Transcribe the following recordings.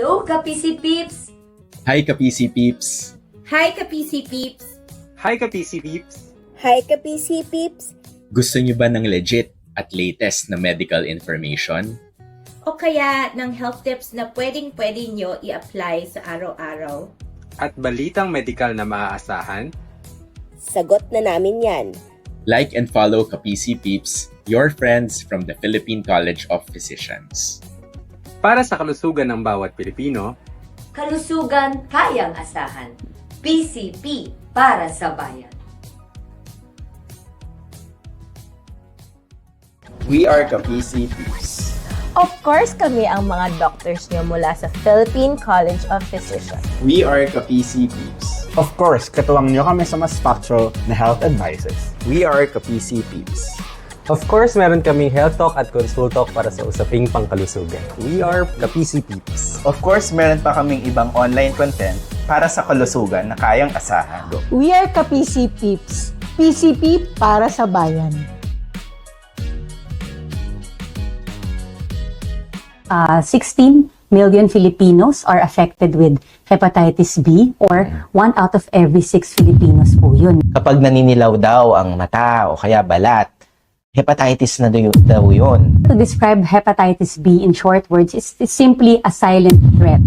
Hello, Ka-PC Peeps! Hi ka-PC Peeps! Hi ka-PC Peeps! Hi ka-PC Peeps! Hi ka-PC Peeps! Gusto nyo ba ng legit at latest na medical information? O kaya ng health tips na pwedeng-pwede nyo i-apply sa araw-araw? At balitang medikal na maaasahan? Sagot na namin yan. Like and follow ka-PC Peeps, your friends from the Philippine College of Physicians. Para sa kalusugan ng bawat Pilipino, Kalusugan kayang asahan. PCP para sa bayan. We are ka-PC Peeps. Of course, kami ang mga doctors nyo mula sa Philippine College of Physicians. We are ka-PC Peeps. Of course, katuwang nyo kami sa mas factual na health advices. We are ka-PC Peeps. Of course, meron kaming health talk at consult talk para sa usaping pangkalusugan. We are ka-PC Peeps. Of course, meron pa kaming ibang online content para sa kalusugan na kayang asahan. We are ka-PC Peeps. PCP para sa bayan. 16 million Filipinos are affected with hepatitis B or 1 out of every 6 Filipinos po yun. Kapag naninilaw daw ang mata o kaya balat, hepatitis na daw yun. To describe hepatitis B in short words, it's simply a silent threat.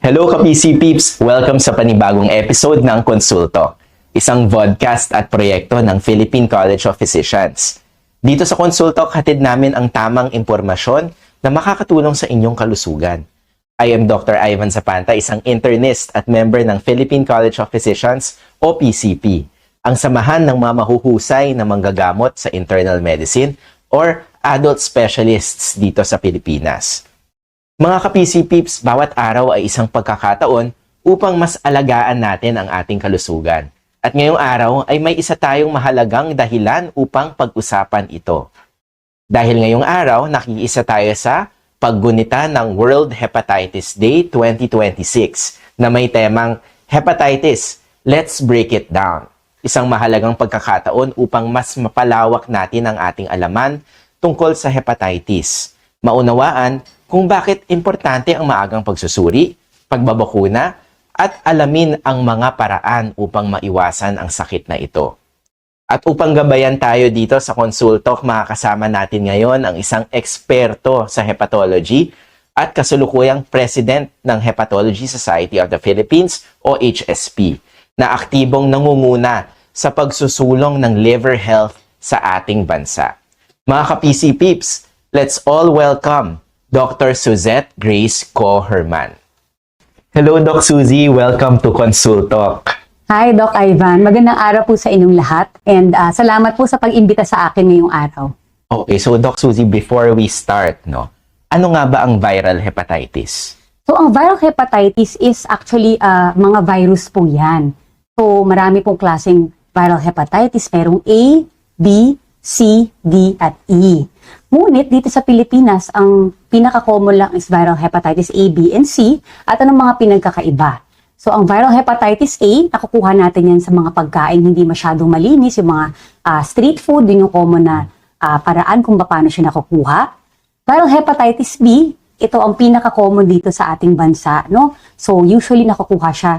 Hello ka-PC Peeps! Welcome sa panibagong episode ng Konsulto, isang vodcast at proyekto ng Philippine College of Physicians. Dito sa Konsulto, hatid namin ang tamang impormasyon na makakatulong sa inyong kalusugan. I am Dr. Ivan Zapanta, isang internist at member ng Philippine College of Physicians o PCP, ang samahan ng mga mahuhusay na manggagamot sa internal medicine or adult specialists dito sa Pilipinas. Mga ka-PC Peeps, bawat araw ay isang pagkakataon upang mas alagaan natin ang ating kalusugan. At ngayong araw ay may isa tayong mahalagang dahilan upang pag-usapan ito. Dahil ngayong araw, nakiisa tayo sa paggunita ng World Hepatitis Day 2026 na may temang Hepatitis, Let's Break It Down. Isang mahalagang pagkakataon upang mas mapalawak natin ang ating alaman tungkol sa hepatitis. Maunawaan kung bakit importante ang maagang pagsusuri, pagbabakuna, at alamin ang mga paraan upang maiwasan ang sakit na ito. At upang gabayan tayo dito sa Konsultok, makakasama natin ngayon ang isang eksperto sa hepatology at kasulukuyang president ng Hepatology Society of the Philippines o HSP na aktibong nangunguna sa pagsusulong ng liver health sa ating bansa. Mga ka-PC Peeps, let's all welcome Dr. Suzette Grace Co-Herman. Hello, Doc Suzy. Welcome to Konsultok. Hi, Doc Ivan. Magandang araw po sa inyong lahat and salamat po sa pag-imbita sa akin ngayong araw. Okay, so Doc Suzy, before we start, ano nga ba ang viral hepatitis? So, ang viral hepatitis is actually mga virus po yan. So, marami pong klaseng viral hepatitis. Merong A, B, C, D, at E. Ngunit dito sa Pilipinas, ang pinaka-common lang is viral hepatitis A, B, and C. At anong mga pinagkakaiba? So, ang viral hepatitis A, nakukuha natin yan sa mga pagkain hindi masyadong malinis, yung mga street food, yun yung common na paraan kung paano siya nakukuha. Viral hepatitis B, ito ang pinaka-common dito sa ating bansa, no? So, usually nakukuha siya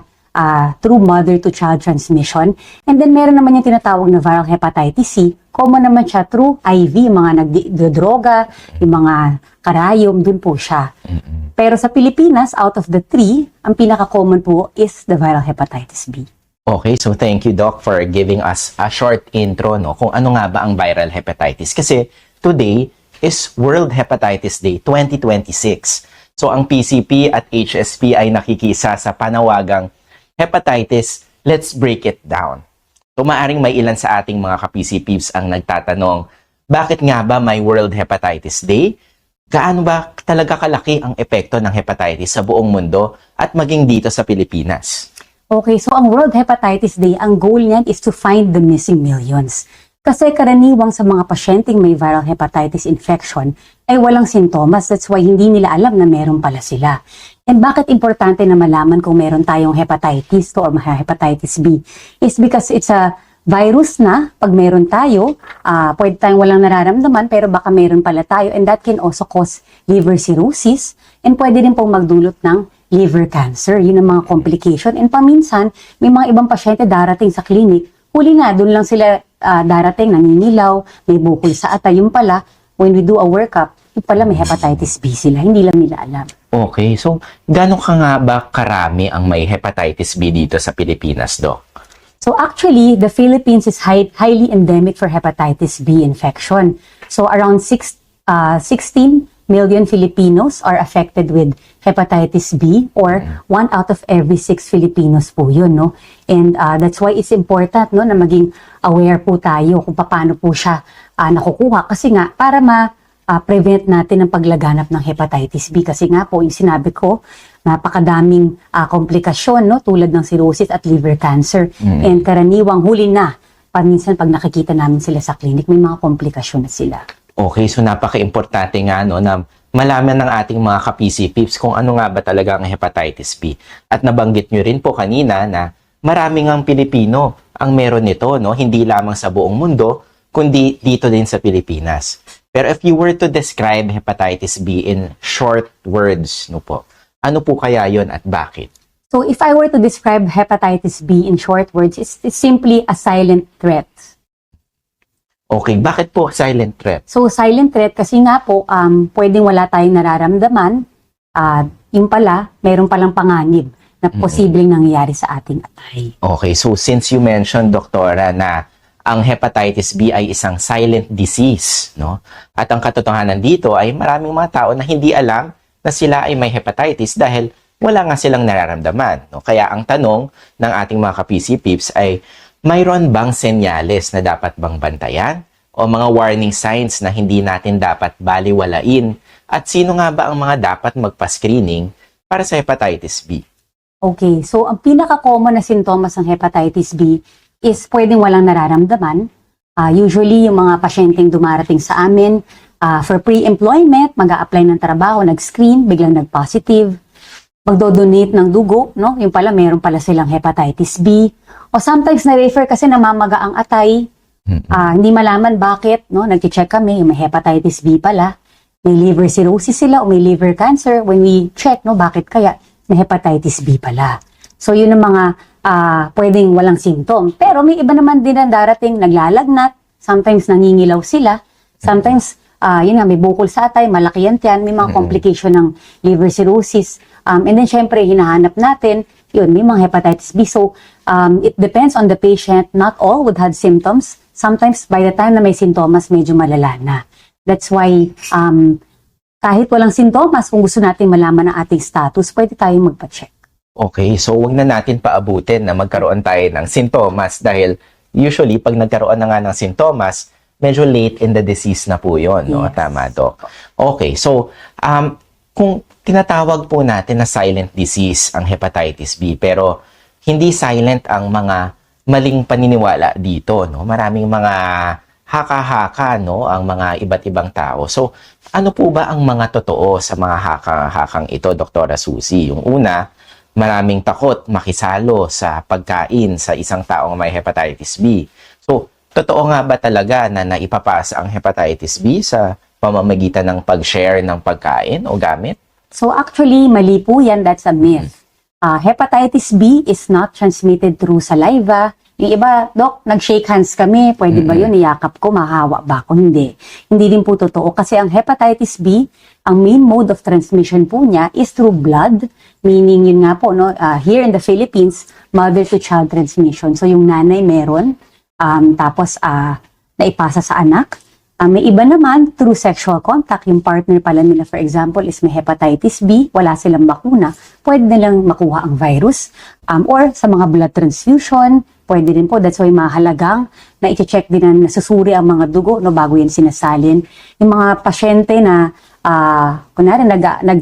through mother-to-child transmission. And then, meron naman yung tinatawag na viral hepatitis C. Common naman siya through IV, yung mga nagdodroga, yung mga karayom, dun po siya. Pero sa Pilipinas, out of the three, ang pinaka-common po is the viral hepatitis B. Okay, so thank you, Doc, for giving us a short intro, kung ano nga ba ang viral hepatitis. Kasi today is World Hepatitis Day 2026. So ang PCP at HSP ay nakikisa sa panawagang Hepatitis, Let's Break It Down. So maaring may ilan sa ating mga ka-PC Peeps ang nagtatanong, bakit nga ba may World Hepatitis Day? Gaano ba talaga kalaki ang epekto ng hepatitis sa buong mundo at maging dito sa Pilipinas? Okay, so ang World Hepatitis Day, ang goal niyan is to find the missing millions. Kasi karaniwang sa mga pasyenteng may viral hepatitis infection ay walang sintomas. That's why hindi nila alam na meron pala sila. And bakit importante na malaman kung meron tayong hepatitis to or hepatitis B is because it's a virus na, pag meron tayo, pwede tayong walang nararamdaman, pero baka meron pala tayo, and that can also cause liver cirrhosis, and pwede din pong magdulot ng liver cancer. Yun ang mga complication. And paminsan, may mga ibang pasyente darating sa clinic, huli nga, doon lang sila darating, nangingilaw, may bukol sa atay. Yung pala, when we do a workup, yung pala may hepatitis B sila, hindi lang nila alam. Okay, so gano'n ka nga ba karami ang may hepatitis B dito sa Pilipinas, Doc? So actually, the Philippines is highly endemic for hepatitis B infection. So around 16 million Filipinos are affected with hepatitis B, or 1 out of every 6 Filipinos po yun, no? And that's why it's important, no, na maging aware po tayo kung paano po siya nakukuha. Kasi nga, para prevent natin ang paglaganap ng hepatitis B. Kasi nga po, yung sinabi ko, napakadaming komplikasyon, no? Tulad ng cirrhosis at liver cancer. And karaniwang huli na, paminsan pag nakikita namin sila sa clinic, may mga komplikasyon na sila. Okay, so napaka-importante nga no, na malaman ng ating mga ka-PC Pips kung ano nga ba talaga ang hepatitis B. At nabanggit nyo rin po kanina na maraming ang Pilipino ang meron nito, no? Hindi lamang sa buong mundo, kundi dito din sa Pilipinas. Pero if you were to describe hepatitis B in short words, no po, ano po kaya yon at bakit? So if I were to describe hepatitis B in short words, it's simply a silent threat. Okay, bakit po silent threat? So silent threat kasi nga po, pwedeng wala tayong nararamdaman, yung pala, mayroon palang panganib na posibleng nangyayari sa ating atay. Okay, so since you mentioned, Doktora, na ang hepatitis B ay isang silent disease, no? At ang katotohanan dito ay maraming mga tao na hindi alam na sila ay may hepatitis dahil wala nga silang nararamdaman, no? Kaya ang tanong ng ating mga ka-PC Pips ay, mayroon bang senyales na dapat bang bantayan o mga warning signs na hindi natin dapat baliwalain? At sino nga ba ang mga dapat magpa-screening para sa hepatitis B? Okay, so ang pinaka-common na sintomas ng hepatitis B is pwedeng walang nararamdaman. Usually, yung mga pasyenteng dumarating sa amin for pre-employment, mag-a-apply ng trabaho, nag-screen, biglang nag-positive, magdo-donate ng dugo, no? Yung pala, meron pala silang hepatitis B. O sometimes na-refer kasi namamaga ang atay, hindi malaman bakit, no? Nag-check kami, may hepatitis B pala, may liver cirrhosis sila o may liver cancer. When we check, no, bakit kaya may hepatitis B pala. So, yun ang mga pwedeng walang symptom. Pero may iba naman din na darating, naglalagnat, sometimes nangingilaw sila, sometimes, yun nga, may bukol sa atay, malaki yan tiyan, may mga complication ng liver cirrhosis. And then, syempre, hinahanap natin, yun, may mga hepatitis B. So, it depends on the patient. Not all would have symptoms. Sometimes, by the time na may sintomas, medyo malala na. That's why, kahit walang sintomas, kung gusto natin malaman ang ating status, pwede tayong magpa-check. Okay, so wag na natin paabutin na magkaroon tayo ng sintomas dahil usually pag nagkaroon na nga ng sintomas, medyo late in the disease na po yun, no? Yes. Tama, Doc. Okay, so kung tinatawag po natin na silent disease ang hepatitis B, pero hindi silent ang mga maling paniniwala dito, no? Maraming mga haka-haka, no, ang mga iba't ibang tao. So, ano po ba ang mga totoo sa mga haka-hakang ito, Doktora Susie? Yung una, maraming takot makisalo sa pagkain sa isang taong may hepatitis B. So, totoo nga ba talaga na naipapasa ang hepatitis B sa pamamagitan ng pag-share ng pagkain o gamit? So actually, mali po yan. That's a myth. Hepatitis B is not transmitted through saliva. Yung iba, Doc, nag-shake hands kami. Pwede ba yun? Iyakap ko, mahawa ba ako? Hindi. Hindi din po totoo. Kasi ang hepatitis B, ang main mode of transmission po niya is through blood. Meaning, yun nga po, no, here in the Philippines, mother-to-child transmission. So, yung nanay meron, tapos naipasa sa anak. May iba naman, through sexual contact, yung partner pala nila, for example, is may hepatitis B, wala silang bakuna, pwede nilang makuha ang virus. Or sa mga blood transfusion, pwede din po. That's why mahalagang na i-check din na nasusuri ang mga dugo, no, bago yan sinasalin. Yung mga pasyente na, kunwari,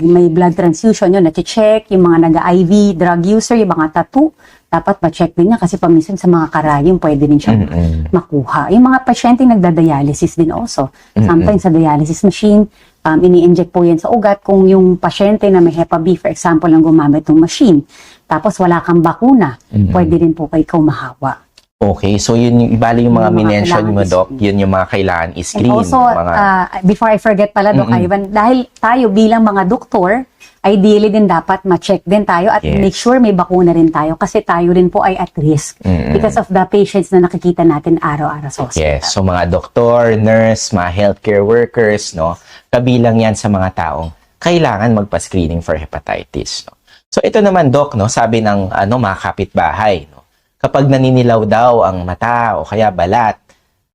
may blood transfusion yun, na-check, yung mga nag-IV, drug user, yung mga tattoo, dapat ma-check din niya kasi paminsan sa mga karayong pwede din siyang makuha. Yung mga pasyente nagda-dialysis din also. Sometimes sa dialysis machine, ini-inject po yan sa ugat kung yung pasyente na may Hepa B, for example, ang gumamit ng machine. Tapos wala kang bakuna, pwede din po kayo mahawa. Okay, so yun yung ibali yung mga Yung mga minention mo, kailangan Doc, yun yung mga kailangan And i-screen. also, mga... before I forget pala, Doc Ivan, dahil tayo bilang mga doktor, ideally din dapat ma-check din tayo at Yes. make sure may bakuna rin tayo kasi tayo rin po ay at risk because of the patients na nakikita natin araw-araw sa hospital. Yes, so mga doktor, nurse, mga healthcare workers, no, kabilang yan sa mga taong kailangan magpa-screening for hepatitis. No? So ito naman, Doc, no, sabi ng mga kapitbahay, no, kapag naninilaw daw ang mata o kaya balat,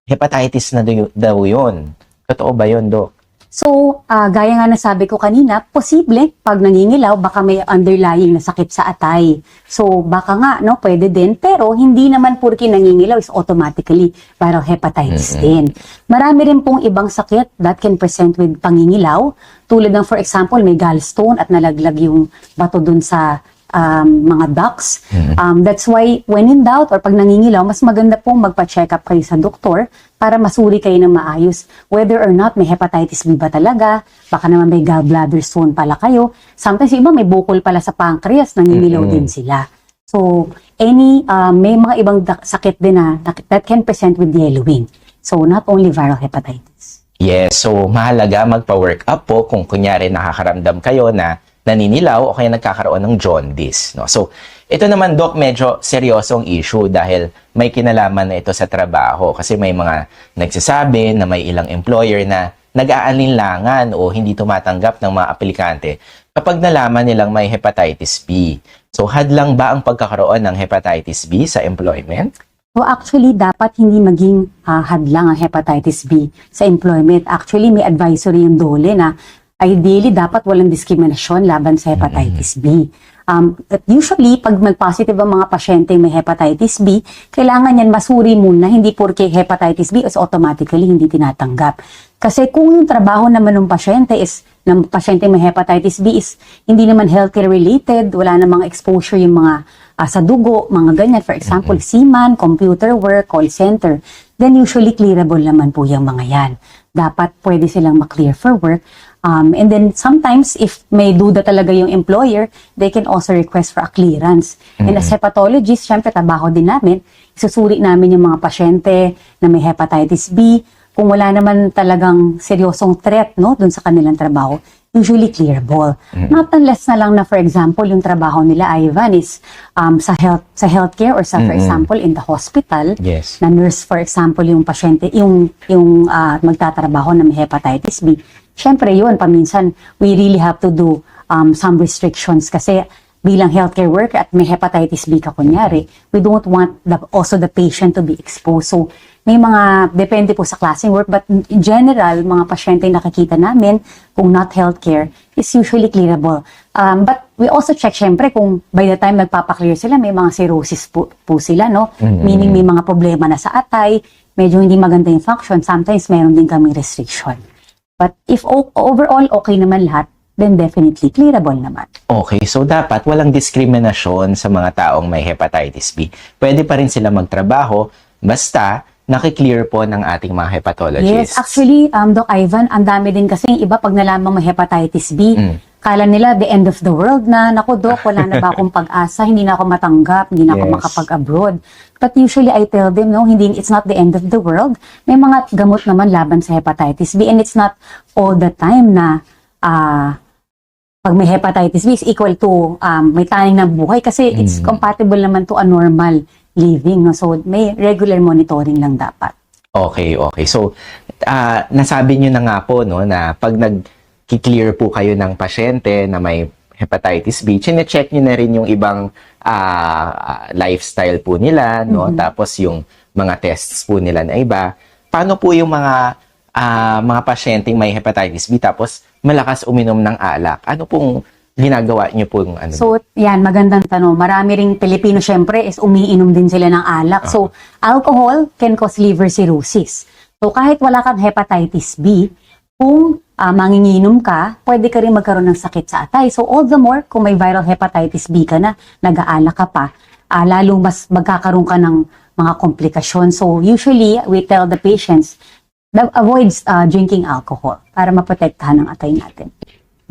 hepatitis na daw yun. Totoo ba yun, Doc? So, gaya nga nasabi ko kanina, posible pag nangingilaw, baka may underlying na sakit sa atay. So, baka nga, no, pwede din. Pero, hindi naman purki nangingilaw is automatically viral hepatitis din. Marami rin pong ibang sakit that can present with pangingilaw. Tulad ng, for example, may gallstone at nalaglag yung bato dun sa mga ducts. That's why, when in doubt or pag nangingilaw, mas maganda pong magpa-check up kayo sa doktor para masuri kayo ng maayos whether or not may hepatitis B ba talaga, baka naman may gallbladder stone pala kayo. Sometimes iba may bukol pala sa pancreas, nangingilaw din sila. So, may mga ibang sakit din na that can present with yellowing. So, not only viral hepatitis. Yes, so mahalaga magpa-work up po kung kunyari nakakaramdam kayo na naninilaw o kaya nagkakaroon ng jaundice. No? So, ito naman, Doc, medyo seryosong issue dahil may kinalaman na ito sa trabaho kasi may mga nagsasabi na may ilang employer na nag-aalinlangan o hindi tumatanggap ng mga aplikante kapag nalaman nilang may hepatitis B. So, hadlang ba ang pagkakaroon ng hepatitis B sa employment? So actually, dapat hindi maging hadlang ang hepatitis B sa employment. Actually, may advisory yung DOLE na ideally, dapat walang diskriminasyon laban sa hepatitis B. At usually, pag mag-positive ang mga pasyente may hepatitis B, kailangan yan masuri muna, hindi porke hepatitis B is automatically hindi tinatanggap. Kasi kung yung trabaho naman ng pasyente may hepatitis B is hindi naman healthcare related, wala namang exposure yung mga sa dugo, mga ganyan. For example, seaman, computer work, call center, then usually clearable naman po yung mga yan. Dapat pwede silang ma-clear for work. And then sometimes, if may duda talaga yung employer, they can also request for a clearance. And as hepatologist, syempre trabaho din namin, isusuri namin yung mga pasyente na may hepatitis B. Kung wala naman talagang seryosong threat, no, dun sa kanilang trabaho, usually clearable. Not unless na lang na, for example, yung trabaho nila, Ivan, is sa healthcare or for example, in the hospital. Yes. Na nurse, for example, yung pasyente, yung magtatrabaho na may hepatitis B. Siyempre yun, paminsan, we really have to do some restrictions kasi bilang healthcare worker at may hepatitis B ka kunyari, we don't want also the patient to be exposed. So, may mga, depende po sa klaseng work, but in general, mga pasyente yung nakikita namin, kung not healthcare, is usually clearable. But we also check, syempre, kung by the time nagpapaklear sila, may mga cirrhosis po sila, no? Meaning may mga problema na sa atay, medyo hindi maganda yung function, sometimes mayroon din kaming restriction. But if overall okay naman lahat, then definitely clearable naman. Okay, so dapat walang diskriminasyon sa mga taong may hepatitis B. Pwede pa rin sila magtrabaho basta nakiklear po ng ating mga hepatologists. Yes, actually, Doc Ivan, ang dami din kasi iba pag nalaman may hepatitis B, kala nila the end of the world na, naku Doc, wala na ba akong pag-asa, hindi na ako matanggap, hindi na ako makapag-abroad. But usually I tell them, no, it's not the end of the world. May mga gamot naman laban sa hepatitis B and it's not all the time na pag may hepatitis B is equal to may taning ng buhay kasi it's compatible naman to a normal living. No? So, may regular monitoring lang dapat. Okay. So, nasabi nyo na nga po, no, na pag nag-clear po kayo ng pasyente na may hepatitis B, chine-check nyo na rin yung ibang lifestyle po nila, no? Tapos yung mga tests po nila na iba. Paano po yung mga pasyenteng may hepatitis B tapos malakas uminom ng alak? Ano pong ginagawa niyo po? So, yan, magandang tanong. Marami ring Pilipino, syempre, is umiinom din sila ng alak. So, alcohol can cause liver cirrhosis. So, kahit wala kang hepatitis B, kung manginginom ka, pwede ka rin magkaroon ng sakit sa atay. So, all the more, kung may viral hepatitis B ka na, nag-aalak ka pa, lalo mas magkakaroon ka ng mga komplikasyon. So, usually, we tell the patients, avoids drinking alcohol para maprotektahan ang atay natin.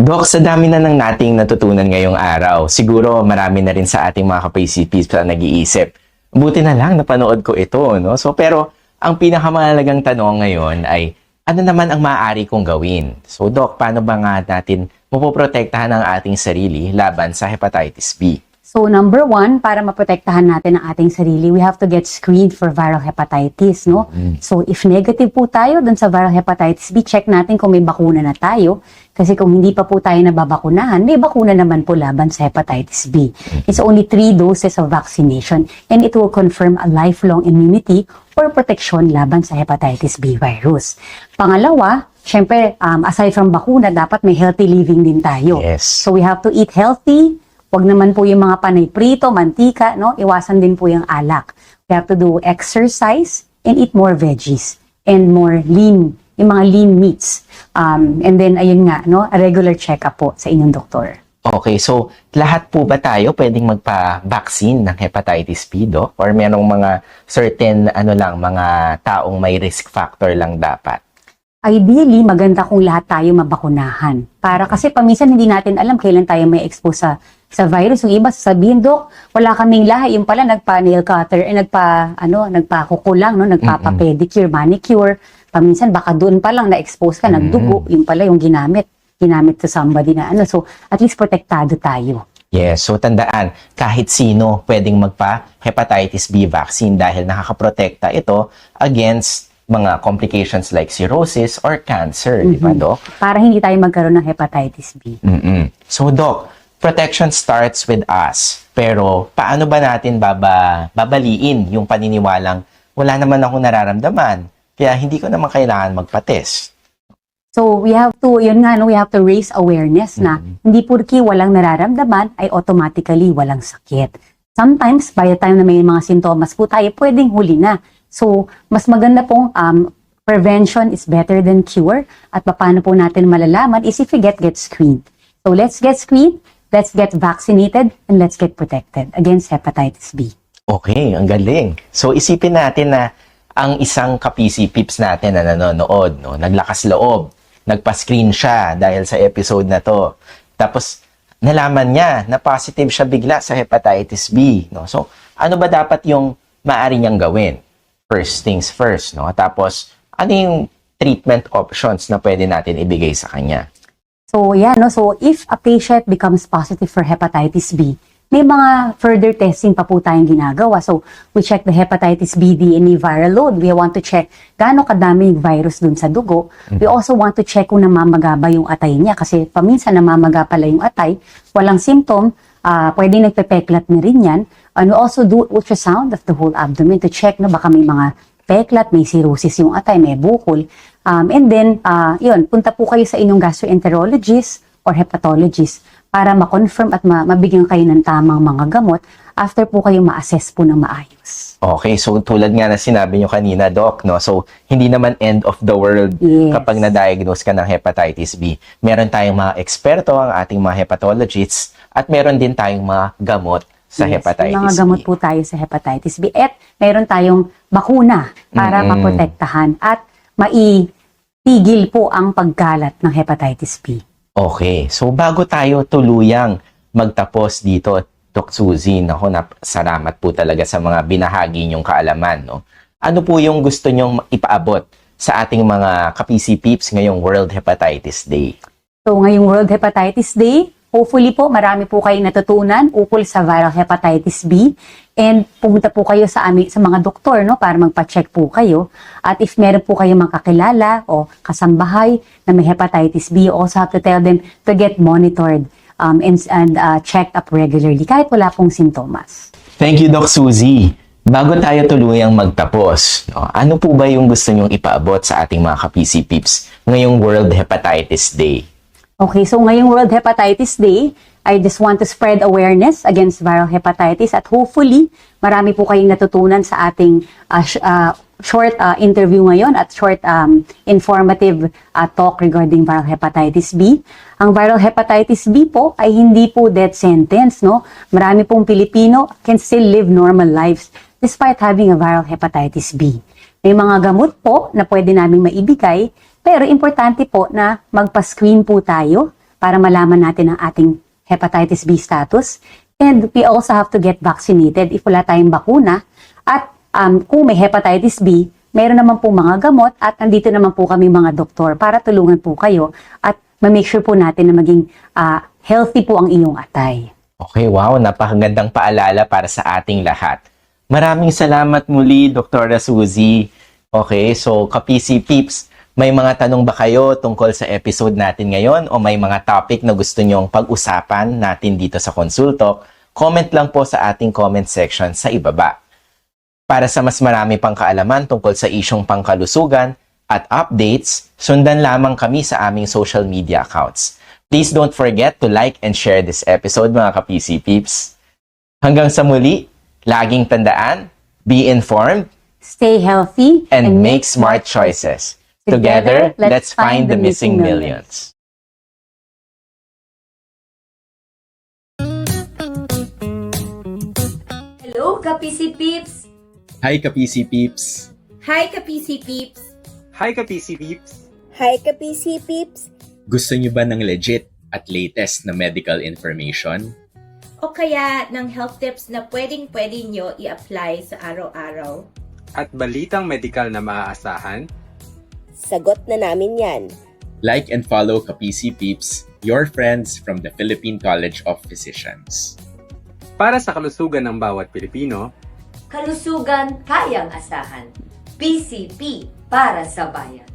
Doc, sa dami na ng nating natutunan ngayong araw, siguro marami na rin sa ating mga ka-PCPs na nag-iisip, Buti na lang napanood ko ito, no? So, pero ang pinakamahalagang tanong ngayon ay, ano naman ang maaari kong gawin? So, Doc, paano ba nga natin mapoprotektahan ang ating sarili laban sa hepatitis B? So, number one, para maprotektahan natin ang ating sarili, we have to get screened for viral hepatitis, no? So, if negative po tayo dun sa viral hepatitis B, check natin kung may bakuna na tayo. Kasi kung hindi pa po tayo nababakunahan, may bakuna naman po laban sa hepatitis B. It's only 3 doses of vaccination and it will confirm a lifelong immunity or protection laban sa hepatitis B virus. Pangalawa, syempre, aside from bakuna, dapat may healthy living din tayo. Yes. So, we have to eat healthy. Huwag naman po yung mga panay prito, mantika, no? Iwasan din po yung alak. We have to do exercise and eat more veggies and more lean, yung mga lean meats. And then, ayun nga, no? A regular check-up po sa inyong doktor. Okay, so lahat po ba tayo pwedeng magpa-vaccine ng hepatitis B, Doc? Or merong mga certain, mga taong may risk factor lang dapat? Ideally, maganda kung lahat tayo mabakunahan. Para kasi paminsan hindi natin alam kailan tayo may expose sa virus. Yung iba sasabihin, Dok, wala kaming lahi. Yung pala nagpa-nail cutter, nagpa-kuko lang, no? Nagpapa-pedicure, manicure. Paminsan baka doon pa lang na-expose ka, nagdugo. Yung pala yung ginamit to somebody na So, at least protektado tayo. Yes, so tandaan, kahit sino pwedeng magpa-hepatitis B vaccine dahil nakakaprotekta ito against mga complications like cirrhosis or cancer, di ba, Doc? Para hindi tayo magkaroon ng hepatitis B. So, Doc, protection starts with us. Pero, paano ba natin babaliin yung paniniwalang wala naman akong nararamdaman, kaya hindi ko naman kailangan magpa-test? So, we have to, we have to raise awareness na hindi porki walang nararamdaman ay automatically walang sakit. Sometimes, by the time na may mga sintomas po tayo, pwedeng huli na. So, mas maganda pong prevention is better than cure. At paano po natin malalaman is if we get screened. So, let's get screened, let's get vaccinated, and let's get protected against hepatitis B. Okay, ang galing. So, isipin natin na ang isang ka-PC Pips natin na nanonood, no, naglakas loob, nagpa-screen siya dahil sa episode na to. Tapos, nalaman niya na positive siya bigla sa hepatitis B. No? So, ano ba dapat yung maaari niyang gawin? First things first, no? Tapos, ano yung treatment options na pwede natin ibigay sa kanya? So, So, if a patient becomes positive for hepatitis B, may mga further testing pa po tayong ginagawa. So, we check the hepatitis B DNA viral load. We want to check gaano kadami yung virus dun sa dugo. We also want to check kung namamaga ba yung atay niya. Kasi paminsan namamaga pala yung atay. Walang symptom. Pwede nagpepeklat na rin yan. And we also do ultrasound of the whole abdomen to check na baka may mga peklat, may cirrhosis yung atay, may bukol. And then, punta po kayo sa inyong gastroenterologist or hepatologist para ma-confirm at mabigyan kayo ng tamang mga gamot after po kayo ma-assess po ng maayos. Okay, so tulad nga na sinabi nyo kanina, Doc, no? So, hindi naman end of the world kapag na-diagnose ka ng hepatitis B. Meron tayong mga eksperto, ang ating mga hepatologists, at meron din tayong mga gamot sa hepatitis May mga gamot B. po tayo sa hepatitis B. At meron tayong bakuna para maprotektahan at maitigil po ang pagkalat ng hepatitis B. Okay, so bago tayo tuluyang magtapos dito, Doc Suzy, salamat po talaga sa mga binahagi niyong kaalaman. No? Ano po yung gusto niyong ipaabot sa ating mga ka-PC Peeps ngayong World Hepatitis Day? So ngayong World Hepatitis Day, hopefully po marami po kayong natutunan ukol sa viral hepatitis B and pumunta po kayo sa mga doktor para magpa-check po kayo. At if meron po kayong mga kakilala o kasambahay na may hepatitis B, you also have to tell them to get monitored and checked up regularly kahit wala pong sintomas. Thank you, Doc Suzy. Bago tayo tuluyang magtapos, ano po ba yung gusto nyong ipaabot sa ating mga ka-PC Peeps ngayong World Hepatitis Day? Okay, so ngayong World Hepatitis Day, I just want to spread awareness against viral hepatitis at hopefully marami po kayong natutunan sa ating short interview ngayon at short informative talk regarding viral hepatitis B. Ang viral hepatitis B po ay hindi po death sentence, no? Marami pong Pilipino can still live normal lives despite having a viral hepatitis B. May mga gamot po na pwede naming maibigay, pero importante po na magpa-screen po tayo para malaman natin ang ating hepatitis B status. And we also have to get vaccinated. If wala tayong bakuna, At kung may hepatitis B, meron naman po mga gamot at nandito naman po kami mga doktor para tulungan po kayo at ma-make sure po natin na maging healthy po ang inyong atay. Okay, wow, napakagandang paalala para sa ating lahat. Maraming salamat muli, Dr. Suzy. Okay, so ka-PC Peeps, may mga tanong ba kayo tungkol sa episode natin ngayon o may mga topic na gusto nyong pag-usapan natin dito sa Consultalk? Comment lang po sa ating comment section sa ibaba. Para sa mas marami pang kaalaman tungkol sa isyong pangkalusugan at updates, sundan lamang kami sa aming social media accounts. Please don't forget to like and share this episode mga ka-PC Peeps. Hanggang sa muli, laging tandaan, be informed, Stay healthy and make smart choices. Together, let's find the missing millions. Hello, ka-PC Peeps! Hi ka-PC Peeps! Hi ka-PC Peeps! Hi ka-PC Peeps! Hi ka-PC Peeps! Gusto nyo ba ng legit at latest na medical information? O kaya ng health tips na pwedeng-pwede nyo i-apply sa araw-araw? At balitang medikal na maaasahan? Sagot na namin yan. Like and follow ka-PC Peeps, your friends from the Philippine College of Physicians. Para sa kalusugan ng bawat Pilipino, Kalusugan kayang asahan. PCP para sa bayan.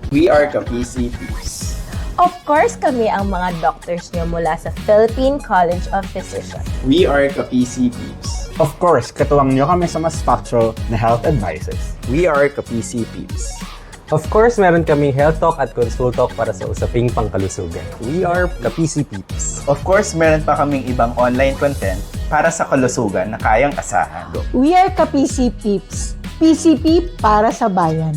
We are ka-PC Peeps. Of course, kami ang mga doctors nyo mula sa Philippine College of Physicians. We are ka-PC Peeps. Of course, katuwang nyo kami sa mas factual na health advices. We are ka-PC Peeps. Of course, meron kaming health talk at consultalk para sa usaping pangkalusugan. We are ka-PC Peeps. Of course, meron pa kaming ibang online content para sa kalusugan na kayang asahan. We are ka-PC Peeps. PCP para sa bayan.